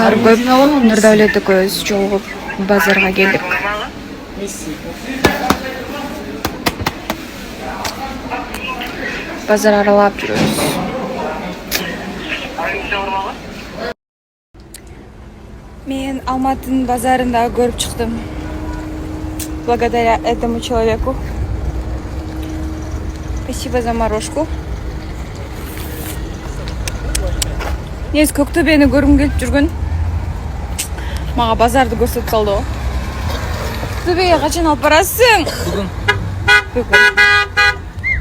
Адамдар көп, Нұрдәулет көз жолығып базарға келдік. Базар аралап жүрөбүз. Мен Алматының базарында көріп шықтым. Благодаря этому человеку. Спасибо за морожку. Негізі Көктөбені көргім келіп жүрген. Маға базарды көрсетіп салды ғой. Көктөбеге қашан алып барасың? Бүгін.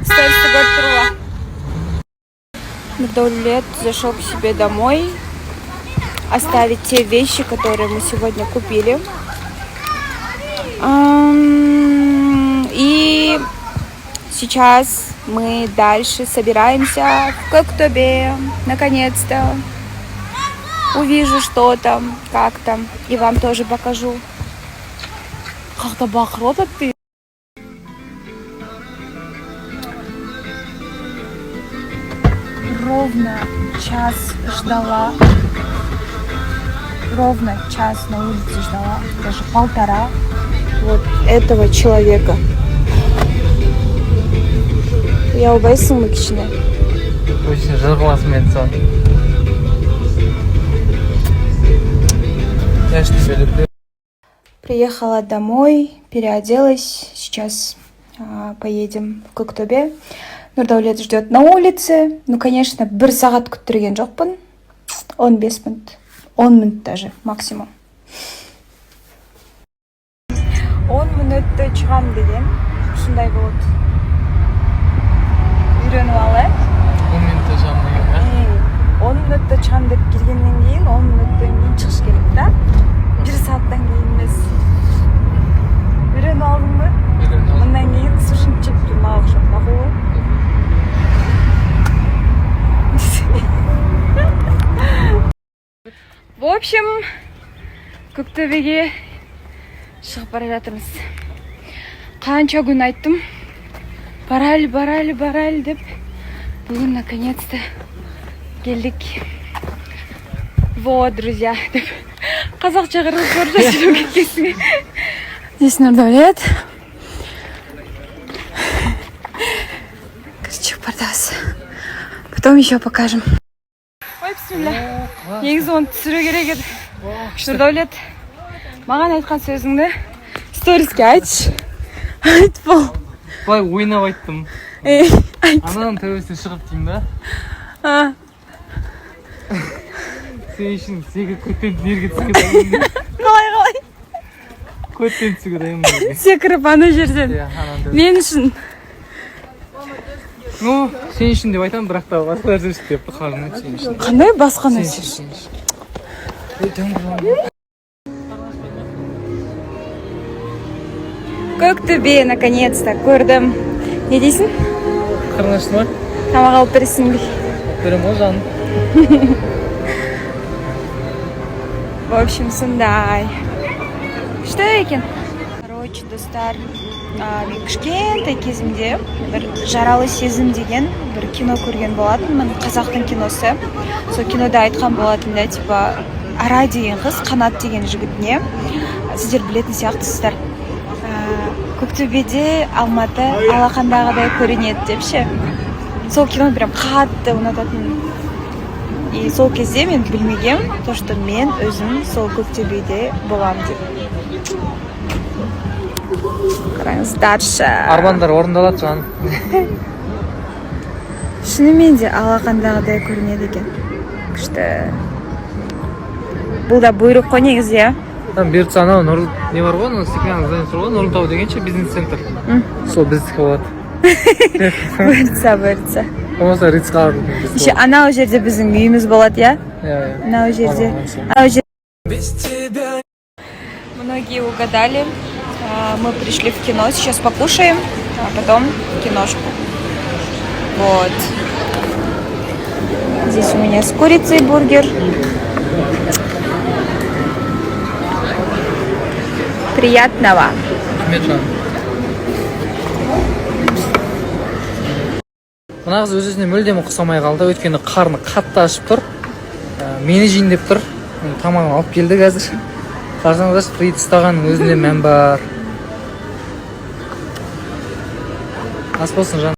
Стористі көріп тұруға. Нұрдәулет зашел к себе домой. Оставить те вещи, которые мы сегодня купили. И сейчас мы дальше собираемся в Көктөбе. Наконец-то увижу, что там, как там. И вам тоже покажу. Как-то бахрота ты. Ровно час ждала. Ровно час на улице ждала, даже полтора, вот этого человека. Я убайсың мы кішіне? Очень жырғыласың мен сон. Я ж тебя люблю. Приехала домой, переоделась. Сейчас поедем в Көктөбе. Нұрдәулет ждет на улице. Ну, конечно, бір сағат күттірген жоқпын. 15 минут. 10 минут даже, максимум. 10 минутта шығам деген. Шындай болады. Үйреніп алай. 10 минутта шығам деген, 10 минутта шығам деп келгеннен кейін, 10 минуттан кейін шығыш керек та. 1 сағаттан кейін емес. Үйреніп алдың ба? Үйреніп алдым. Мұндан кейін сушин чек тұрмақ жоқ, мақұл ғой? В общем, Көктөбеге шығып бара жатырмыз. Қанша күн айттым. Барайлы деп. Бүгін наконец-то келдік. Вот, друзья, деп. Қазақша қырғыз көріп жүріп кеткесің. Здесь Нұрдәулет. Короче, пардас. Потом еще покажем. Ой, бисмилля. Негізі оны түсіру керек еді. Нұрдәулет, маған айтқан сөзіңді сториске айтшы. Айт бол. Былай ойнап айттым. Айт. Ананың тәуесіне шығып деймін да. Сен үшін секіріп көттен жерге түске дайын. Қалай? Көттен түске дайын. Секіріп ана жерден. Мен үшін. Ну, сен үшін деп айтамын, бірақ та басқа нәрсе үшін деп қалжың сен үшін. Қандай басқа нәрсе үшін? Көктөбе, наконец-то, көрдім. Не дейсің? Қарнашты ма? Тамақ алып бересің бе? Берем ғой жаным. В общем, сондай. Что екен? Короче, достар, мен кішкентай кезімде бір жаралы сезім деген бір кино көрген болатынмын, қазақтың киносы. Сол кинода айтқан болатын да, типа Ара деген қыз, Қанат деген жігітіне, сіздер білетін сияқтысыздар. Көктөбеде Алматы алақандағыдай көрінеді деп ше. Сол кино прям қатты ұнататын. И сол кезде мен білмегем, то что мен өзім сол Көктөбеде болам деп. Қараңыздаршы. Армандар орындалады жаным. Шынымен де алақандағыдай көрінеді екен. Күшті. Бұл да бұйрық қой негізі, иә? Там берді анау не бар ғой, стеклянный здание тұр ғой, Нұрлытау дегенше бизнес-центр. Сол біздікі болады. Бұйыртса. Болмаса Рицқа бар. Еще анау жерде біздің үйіміз болады, иә? Анау жерде. Многие угадали. Мы пришли в кино, сейчас покушаем, а потом киношку. Вот. Здесь у меня с курицей бургер. Приятного. Мына қыз өз-өзіне мүлдем ұқсамай қалды, өйткені қарны қатты ашып тұр. Мені жейін деп тұр. тамағын алып келдік қазір. Қарасаңыздаршы, фрит ұстағанның өзінде мән бар. Ас болсын жан.